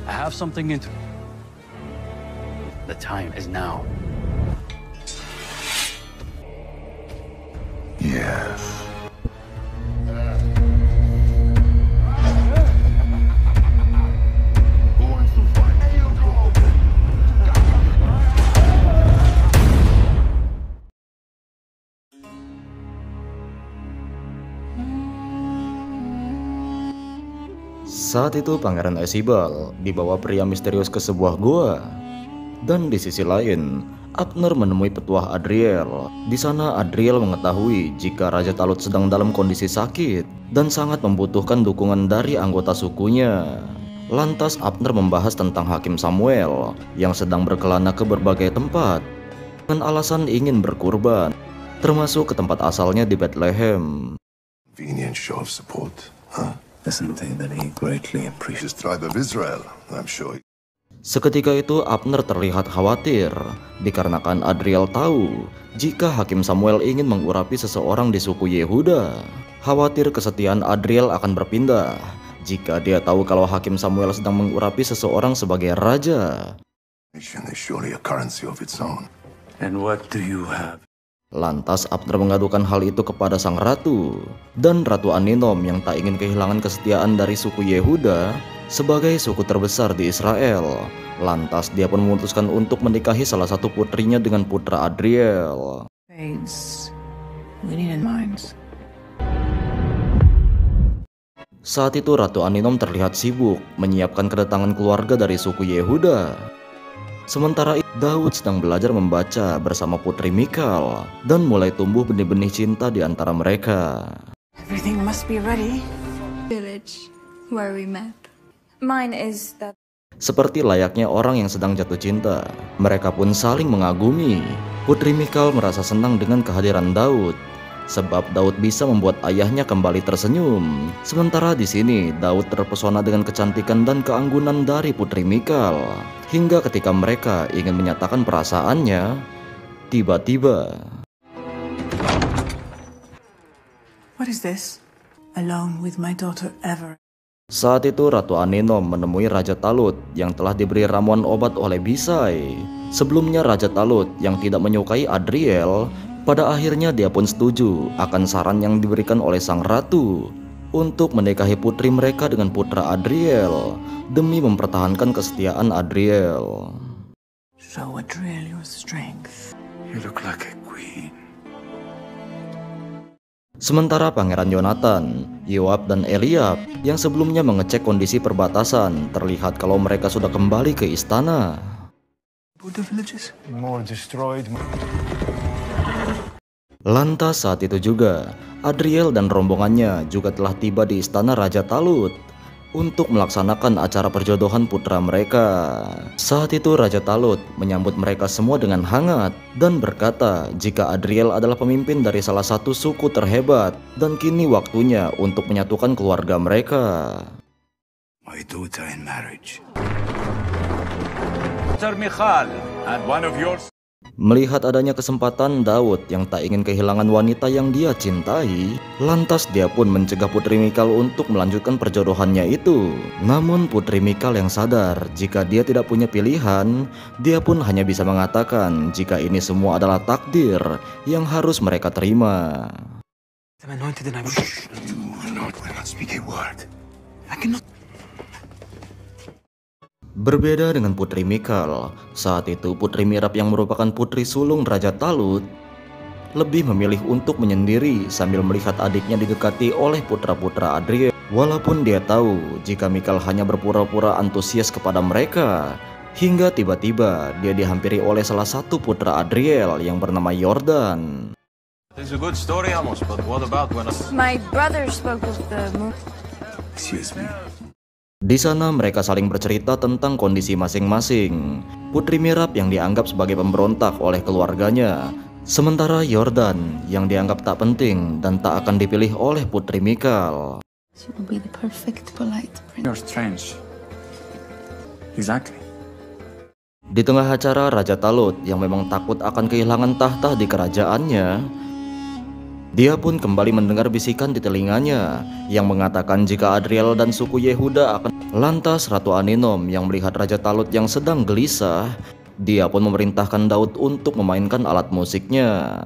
I have something into. The time is now. Yes. Who wants to fight? Here you go. Saat itu Pangeran Esibal dibawa pria misterius ke sebuah gua. Dan di sisi lain, Abner menemui petuah Adriel. Di sana Adriel mengetahui jika Raja Talut sedang dalam kondisi sakit dan sangat membutuhkan dukungan dari anggota sukunya. Lantas Abner membahas tentang Hakim Samuel yang sedang berkelana ke berbagai tempat dengan alasan ingin berkurban, termasuk ke tempat asalnya di Bethlehem. Convenient show of support, huh? Something that he greatly appreciates. Tribe of Israel, I'm sure. Seketika itu Abner terlihat khawatir dikarenakan Adriel tahu jika Hakim Samuel ingin mengurapi seseorang di suku Yehuda. Khawatir kesetiaan Adriel akan berpindah jika dia tahu kalau Hakim Samuel sedang mengurapi seseorang sebagai raja. There's surely a currency of its own. And what do you have? Lantas Abner mengadukan hal itu kepada sang ratu. Dan Ratu Aninom yang tak ingin kehilangan kesetiaan dari suku Yehuda sebagai suku terbesar di Israel. Lantas dia pun memutuskan untuk menikahi salah satu putrinya dengan putra Adriel. Saat itu Ratu Aninom terlihat sibuk menyiapkan kedatangan keluarga dari suku Yehuda. Sementara itu Daud sedang belajar membaca bersama putri Mikal dan mulai tumbuh benih-benih cinta di antara mereka. Everything must be ready. Village where we met. Mine is that. Seperti layaknya orang yang sedang jatuh cinta, mereka pun saling mengagumi. Putri Mikal merasa senang dengan kehadiran Daud, sebab Daud bisa membuat ayahnya kembali tersenyum. Sementara di sini Daud terpesona dengan kecantikan dan keanggunan dari putri Mikal. Hingga ketika mereka ingin menyatakan perasaannya, tiba-tiba What is this? Alone with my daughter ever. saat itu Ratu Aninom menemui Raja Talut yang telah diberi ramuan obat oleh Bisai. Sebelumnya Raja Talut yang tidak menyukai Adriel, pada akhirnya dia pun setuju akan saran yang diberikan oleh sang ratu untuk menikahi putri mereka dengan putra Adriel demi mempertahankan kesetiaan Adriel. Show Adriel your strength. You look like a queen. Sementara Pangeran Yonatan, Yoab dan Eliab yang sebelumnya mengecek kondisi perbatasan, terlihat kalau mereka sudah kembali ke istana. More destroyed. Lantas saat itu juga Adriel dan rombongannya juga telah tiba di istana Raja Talut untuk melaksanakan acara perjodohan putra mereka. Saat itu Raja Talut menyambut mereka semua dengan hangat dan berkata jika Adriel adalah pemimpin dari salah satu suku terhebat dan kini waktunya untuk menyatukan keluarga mereka. My daughter in marriage. Michal, and one of yours. Melihat adanya kesempatan Daud yang tak ingin kehilangan wanita yang dia cintai, lantas dia pun mencegah Putri Mikal untuk melanjutkan perjodohannya itu. Namun Putri Mikal yang sadar jika dia tidak punya pilihan, dia pun hanya bisa mengatakan jika ini semua adalah takdir yang harus mereka terima. Do not speak a word. I cannot. Berbeda dengan Putri Mikal, saat itu Putri Mirab yang merupakan putri sulung Raja Talut lebih memilih untuk menyendiri sambil melihat adiknya didekati oleh putra-putra Adriel. Walaupun dia tahu jika Mikal hanya berpura-pura antusias kepada mereka, hingga tiba-tiba dia dihampiri oleh salah satu putra Adriel yang bernama Yordan. It's a good story, Amos, but what about when My brother spoke of the moon. Excuse me. Di sana mereka saling bercerita tentang kondisi masing-masing. Putri Mirab yang dianggap sebagai pemberontak oleh keluarganya, sementara Yordan yang dianggap tak penting dan tak akan dipilih oleh Putri Mikal. She will be the perfect polite prince. You're strange. Exactly. Di tengah acara Raja Talut yang memang takut akan kehilangan tahta di kerajaannya, Dia pun kembali mendengar bisikan di telinganya yang mengatakan jika Adriel dan suku Yehuda akan. Lantas Ratu Aninom yang melihat Raja Talut yang sedang gelisah, dia pun memerintahkan Daud untuk memainkan alat musiknya.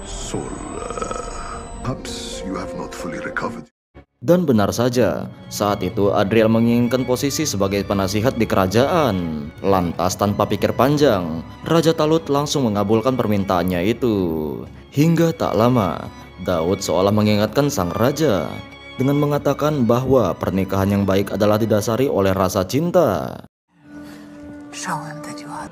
Saul, perhaps you have not fully recovered. Dan benar saja, saat itu Adriel menginginkan posisi sebagai penasihat di kerajaan. Lantas tanpa pikir panjang, Raja Talut langsung mengabulkan permintaannya itu. Hingga tak lama, Daud seolah mengingatkan sang raja dengan mengatakan bahwa pernikahan yang baik adalah didasari oleh rasa cinta. Show him that you are.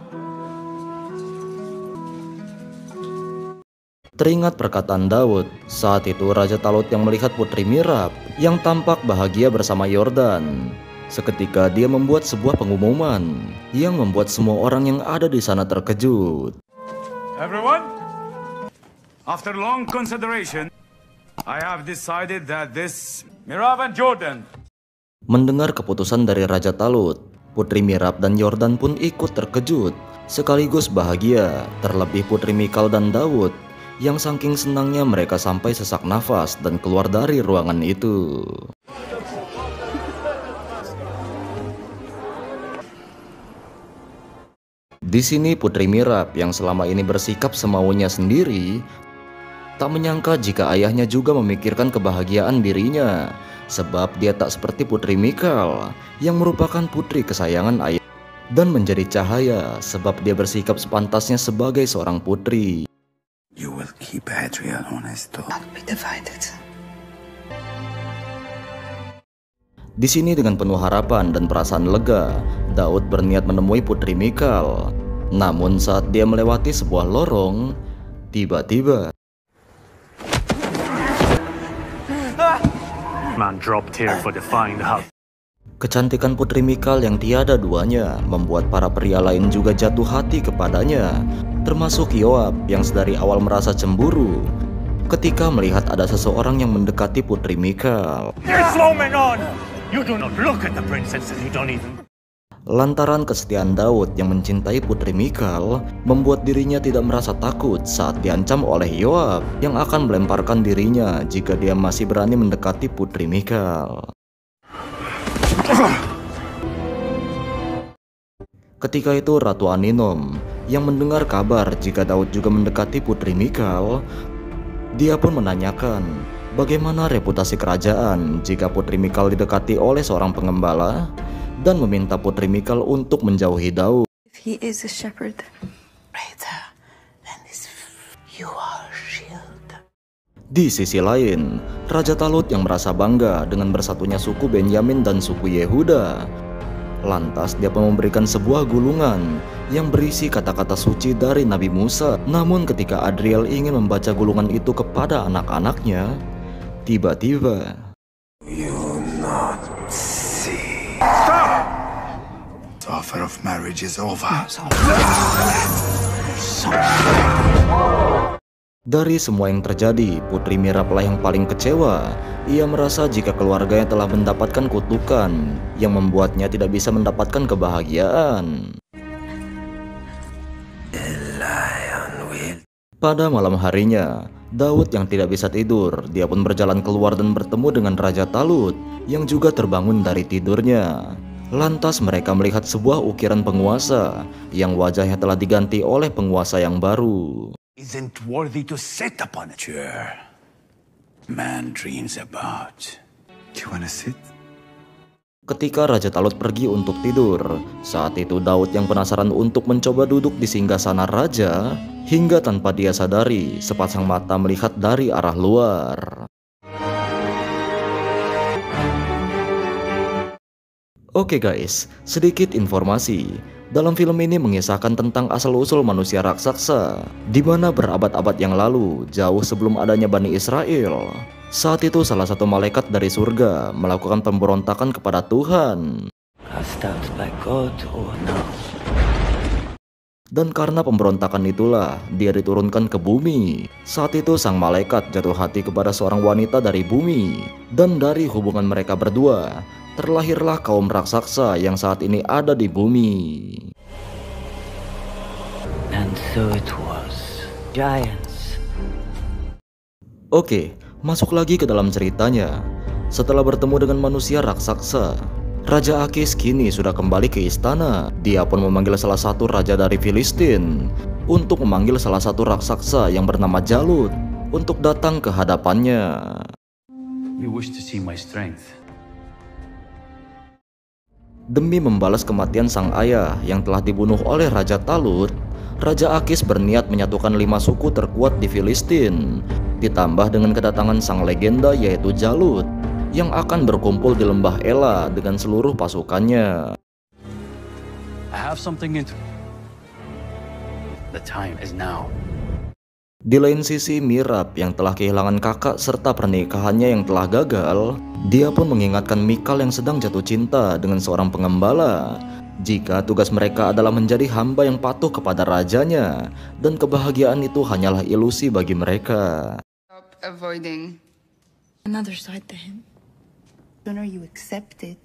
Teringat perkataan Daud, saat itu Raja Talut yang melihat Putri Mirab yang tampak bahagia bersama Yordan. Seketika dia membuat sebuah pengumuman yang membuat semua orang yang ada di sana terkejut. Everyone, after long consideration, I have decided that this Mirab and Jordan. Mendengar keputusan dari Raja Talut, Putri Mirab dan Yordan pun ikut terkejut, sekaligus bahagia, terlebih Putri Mikal dan Daud, yang saking senangnya mereka sampai sesak nafas dan keluar dari ruangan itu. Di sini Putri Mirab yang selama ini bersikap semaunya sendiri, tak menyangka jika ayahnya juga memikirkan kebahagiaan dirinya, sebab dia tak seperti Putri Mikal yang merupakan putri kesayangan ayah dan menjadi cahaya sebab dia bersikap sepantasnya sebagai seorang putri. You will keep Adriel honest, Not be divided. Di sini dengan penuh harapan dan perasaan lega, Daud berniat menemui Putri Mikal. Namun saat dia melewati sebuah lorong, tiba-tiba Man dropped here for defying the house. kecantikan Putri Mikal yang tiada duanya membuat para pria lain juga jatuh hati kepadanya, termasuk Yoab yang sedari awal merasa cemburu ketika melihat ada seseorang yang mendekati Putri Mikal. You do not look at the princess and you don't even. Lantaran kesetiaan Daud yang mencintai Putri Mikal membuat dirinya tidak merasa takut saat diancam oleh Yoab yang akan melemparkan dirinya jika dia masih berani mendekati Putri Mikal. Ketika itu Ratu Aninom yang mendengar kabar jika Daud juga mendekati Putri Mikal, dia pun menanyakan bagaimana reputasi kerajaan jika Putri Mikal didekati oleh seorang pengembala dan meminta Putri Mikal untuk menjauhi Daud. If he is a shepherd, Greater than this. You are shield. Di sisi lain, Raja Talut yang merasa bangga dengan bersatunya suku Benyamin dan suku Yehuda. Lantas dia pun memberikan sebuah gulungan yang berisi kata-kata suci dari Nabi Musa. Namun ketika Adriel ingin membaca gulungan itu kepada anak-anaknya, tiba-tiba you not see. The offer of marriage is over. dari semua yang terjadi, Putri Mirab lah yang paling kecewa. Ia merasa jika keluarganya telah mendapatkan kutukan yang membuatnya tidak bisa mendapatkan kebahagiaan. Pada malam harinya, Daud yang tidak bisa tidur, dia pun berjalan keluar dan bertemu dengan Raja Talut yang juga terbangun dari tidurnya. Lantas mereka melihat sebuah ukiran penguasa yang wajahnya telah diganti oleh penguasa yang baru. Isn't worthy to sit upon a chair. Man dreams about. Do you wanna sit? Ketika Raja Talut pergi untuk tidur, saat itu Daud yang penasaran untuk mencoba duduk di singgasana raja, hingga tanpa dia sadari, sepasang mata melihat dari arah luar. Oke guys, sedikit informasi. Dalam film ini mengisahkan tentang asal-usul manusia raksasa, di mana berabad-abad yang lalu, jauh sebelum adanya Bani Israel. Saat itu salah satu malaikat dari surga melakukan pemberontakan kepada Tuhan. Dan karena pemberontakan itulah dia diturunkan ke bumi. Saat itu sang malaikat jatuh hati kepada seorang wanita dari bumi. Dan dari hubungan mereka berdua, terlahirlah kaum raksasa yang saat ini ada di bumi. And so it was. Giants Oke, masuk lagi ke dalam ceritanya. Setelah bertemu dengan manusia raksasa, Raja Akis kini sudah kembali ke istana. Dia pun memanggil salah satu raja dari Filistin untuk memanggil salah satu raksasa yang bernama Jalut untuk datang ke hadapannya. You wish to see my strength. Demi membalas kematian sang ayah yang telah dibunuh oleh Raja Talut, Raja Akis berniat menyatukan 5 suku terkuat di Filistin, ditambah dengan kedatangan sang legenda yaitu Jalut, yang akan berkumpul di lembah Ela dengan seluruh pasukannya. I have something into. The time is now. Di lain sisi, Mirab yang telah kehilangan kakak serta pernikahannya yang telah gagal, dia pun mengingatkan Mikal yang sedang jatuh cinta dengan seorang pengembala, jika tugas mereka adalah menjadi hamba yang patuh kepada rajanya, dan kebahagiaan itu hanyalah ilusi bagi mereka. Stop avoiding Another side to him. sooner you accept it.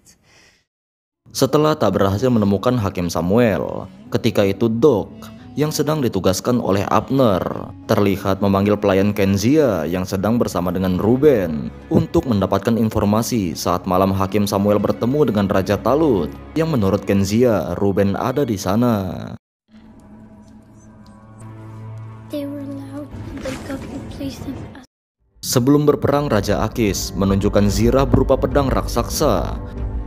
Setelah tak berhasil menemukan Hakim Samuel, ketika itu Dok yang sedang ditugaskan oleh Abner terlihat memanggil pelayan Kenzia yang sedang bersama dengan Ruben untuk mendapatkan informasi saat malam Hakim Samuel bertemu dengan Raja Talut, yang menurut Kenzia Ruben ada di sana. They were allowed to wake up and place them as Sebelum berperang, Raja Akis menunjukkan zirah berupa pedang raksasa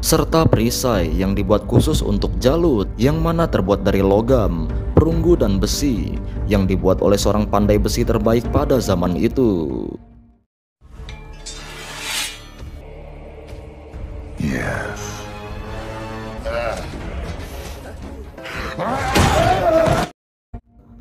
serta perisai yang dibuat khusus untuk Jalut, yang mana terbuat dari logam, perunggu dan besi, yang dibuat oleh seorang pandai besi terbaik pada zaman itu. Yes.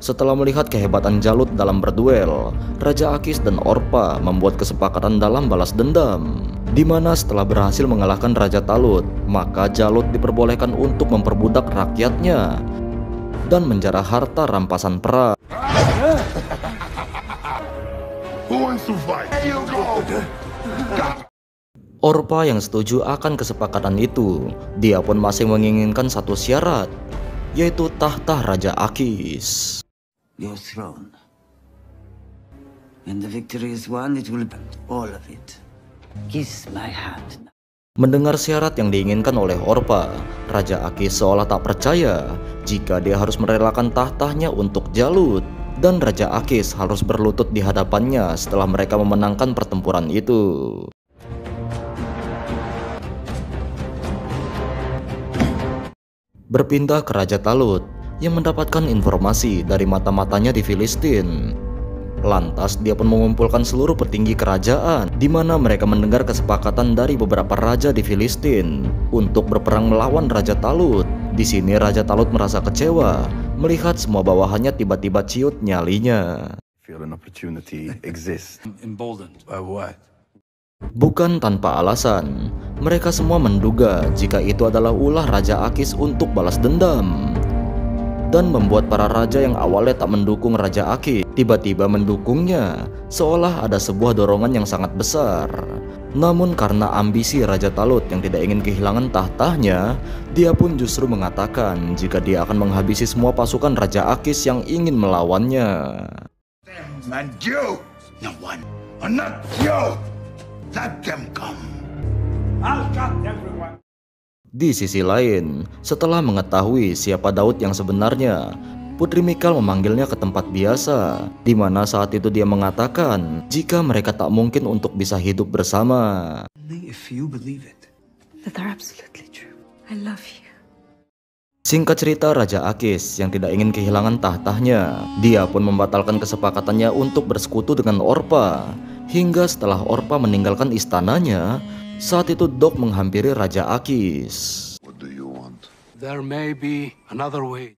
Setelah melihat kehebatan Jalut dalam berduel, Raja Akis dan Orpa membuat kesepakatan dalam balas dendam, di mana setelah berhasil mengalahkan Raja Talut, maka Jalut diperbolehkan untuk memperbudak rakyatnya dan menjarah harta rampasan perang. Who wants to fight? You go. Orpa yang setuju akan kesepakatan itu, dia pun masih menginginkan satu syarat, yaitu tahta Raja Akis. Your throne. When the victory is won, it will be all of it. Kiss my hand. Mendengar syarat yang diinginkan oleh Orpa, Raja Akis seolah tak percaya jika dia harus merelakan tahtanya untuk Jalut, dan Raja Akis harus berlutut di hadapannya setelah mereka memenangkan pertempuran itu. Berpindah ke Raja Talut yang mendapatkan informasi dari mata-matanya di Filistin. Lantas dia pun mengumpulkan seluruh petinggi kerajaan, di mana mereka mendengar kesepakatan dari beberapa raja di Filistin untuk berperang melawan Raja Talut. Di sini Raja Talut merasa kecewa melihat semua bawahannya tiba-tiba ciut nyalinya. Feel an opportunity exists. Emboldened. By what? Bukan tanpa alasan, mereka semua menduga jika itu adalah ulah Raja Akis untuk balas dendam, dan membuat para raja yang awalnya tak mendukung Raja Akis tiba-tiba mendukungnya, seolah ada sebuah dorongan yang sangat besar. Namun karena ambisi Raja Talut yang tidak ingin kehilangan tahtanya, dia pun justru mengatakan jika dia akan menghabisi semua pasukan Raja Akis yang ingin melawannya. And you, No one. or not you, let them come. I'll cut everyone. Di sisi lain, setelah mengetahui siapa Daud yang sebenarnya, Putri Mikal memanggilnya ke tempat biasa, di mana saat itu dia mengatakan jika mereka tak mungkin untuk bisa hidup bersama. Only if you believe it. That are absolutely true. I love you. Singkat cerita, Raja Akis yang tidak ingin kehilangan tahtanya, dia pun membatalkan kesepakatannya untuk bersekutu dengan Orpa. Hingga setelah Orpa meninggalkan istananya, saat itu Dok menghampiri Raja Akis. What do you want? There may be another way.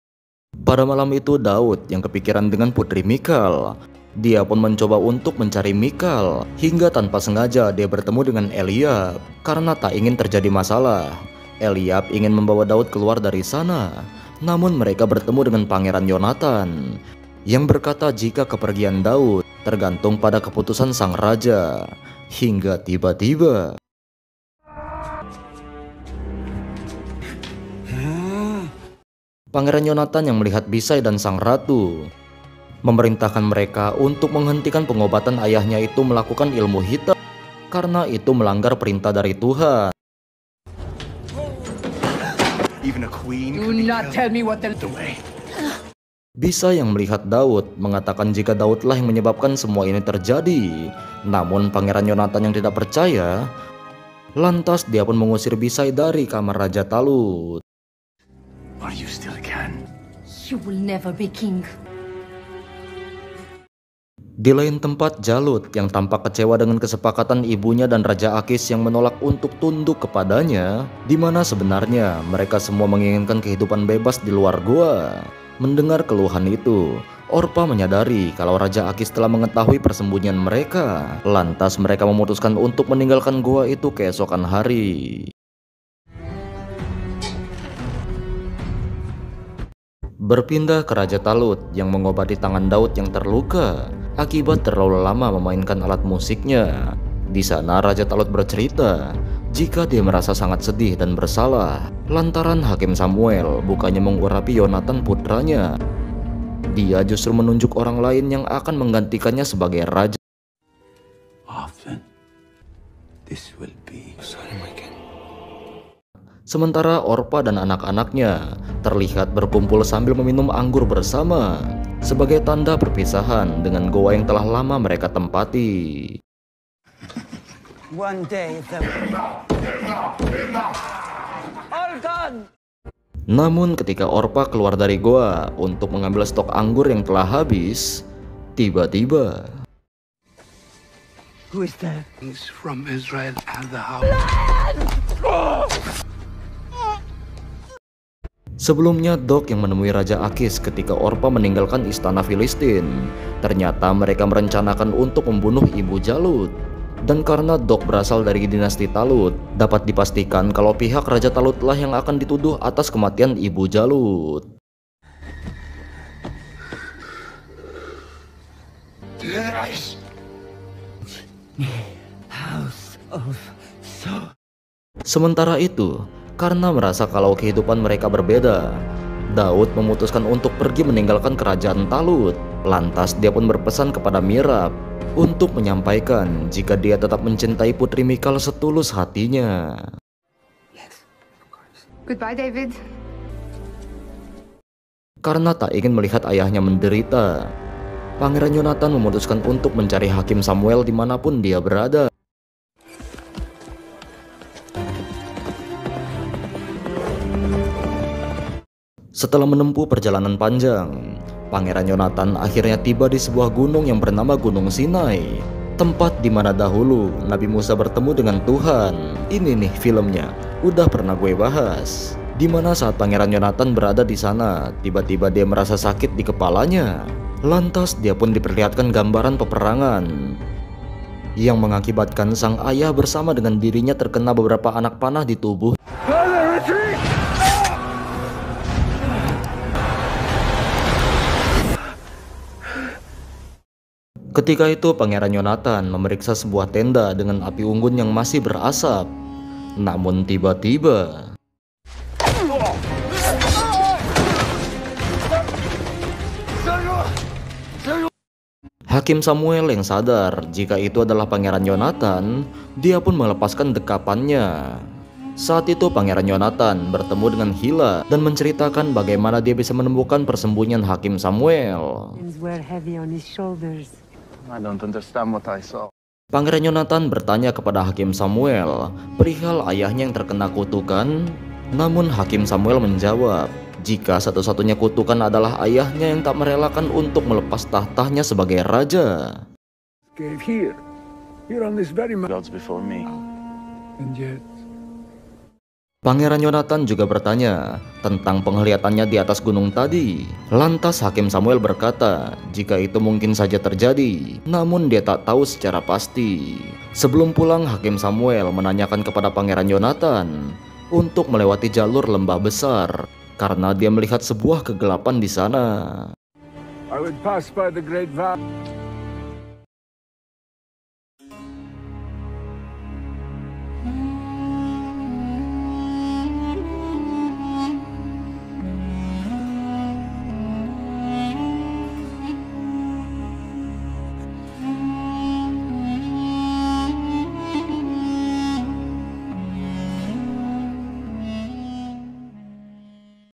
Pada malam itu Daud yang kepikiran dengan Putri Mikal. Dia pun mencoba untuk mencari Mikal, hingga tanpa sengaja dia bertemu dengan Eliab. Karena tak ingin terjadi masalah, Eliab ingin membawa Daud keluar dari sana. Namun mereka bertemu dengan Pangeran Yonatan yang berkata jika kepergian Daud tergantung pada keputusan sang raja. Hingga tiba-tiba Pangeran Yonatan yang melihat Bisai dan sang ratu memerintahkan mereka untuk menghentikan pengobatan ayahnya itu melakukan ilmu hitam karena itu melanggar perintah dari Tuhan. Do not tell me what the way. Bisa yang melihat Daud mengatakan jika Daudlah yang menyebabkan semua ini terjadi. Namun Pangeran Yonatan yang tidak percaya, lantas dia pun mengusir Bisai dari kamar Raja Talut. Are you still can? You will never be king. Di lain tempat, Jalut yang tampak kecewa dengan kesepakatan ibunya dan Raja Akis yang menolak untuk tunduk kepadanya, di mana sebenarnya mereka semua menginginkan kehidupan bebas di luar gua. Mendengar keluhan itu, Orpa menyadari kalau Raja Akis telah mengetahui persembunyian mereka. Lantas mereka memutuskan untuk meninggalkan gua itu keesokan hari. Berpindah ke Raja Talut yang mengobati tangan Daud yang terluka akibat terlalu lama memainkan alat musiknya. Di sana Raja Talut bercerita jika dia merasa sangat sedih dan bersalah lantaran Hakim Samuel bukannya mengurapi Yonatan putranya. Dia justru menunjuk orang lain yang akan menggantikannya sebagai raja. Often, this will be Sementara Orpa dan anak-anaknya terlihat berkumpul sambil meminum anggur bersama sebagai tanda perpisahan dengan goa yang telah lama mereka tempati. One day all gone. Namun ketika Orpa keluar dari goa untuk mengambil stok anggur yang telah habis, tiba-tiba Who is that? He's from Israel and the house. Sebelumnya Dok yang menemui Raja Akis ketika Orpa meninggalkan istana Filistin. Ternyata mereka merencanakan untuk membunuh ibu Jalut. Dan karena Dok berasal dari dinasti Talut, dapat dipastikan kalau pihak Raja Talutlah yang akan dituduh atas kematian ibu Jalut. Sementara itu, karena merasa kalau kehidupan mereka berbeda, Daud memutuskan untuk pergi meninggalkan kerajaan Talut. Lantas dia pun berpesan kepada Mirab untuk menyampaikan jika dia tetap mencintai Putri Mikal setulus hatinya. Goodbye, David. Karena tak ingin melihat ayahnya menderita, Pangeran Yonatan memutuskan untuk mencari Hakim Samuel dimanapun dia berada. Setelah menempuh perjalanan panjang, Pangeran Yonatan akhirnya tiba di sebuah gunung yang bernama Gunung Sinai, tempat di mana dahulu Nabi Musa bertemu dengan Tuhan. Ini nih filmnya, udah pernah gue bahas. Dimana saat Pangeran Yonatan berada di sana, tiba-tiba dia merasa sakit di kepalanya. Lantas dia pun diperlihatkan gambaran peperangan yang mengakibatkan sang ayah bersama dengan dirinya terkena beberapa anak panah di tubuh. Ketika itu Pangeran Yonatan memeriksa sebuah tenda dengan api unggun yang masih berasap. Namun tiba-tiba Hakim Samuel yang sadar jika itu adalah Pangeran Yonatan, dia pun melepaskan dekapannya. Saat itu Pangeran Yonatan bertemu dengan Hila dan menceritakan bagaimana dia bisa menemukan persembunyian Hakim Samuel. I don't understand what I saw. Pangeran Yonatan bertanya kepada Hakim Samuel perihal ayahnya yang terkena kutukan. Namun Hakim Samuel menjawab jika satu-satunya kutukan adalah ayahnya yang tak merelakan untuk melepas tahtanya sebagai raja. Gods before me. And yet, Pangeran Yonatan juga bertanya tentang penglihatannya di atas gunung tadi. Lantas Hakim Samuel berkata jika itu mungkin saja terjadi, namun dia tak tahu secara pasti. Sebelum pulang, Hakim Samuel menanyakan kepada Pangeran Yonatan untuk melewati jalur lembah besar karena dia melihat sebuah kegelapan di sana. I would pass by the great valley.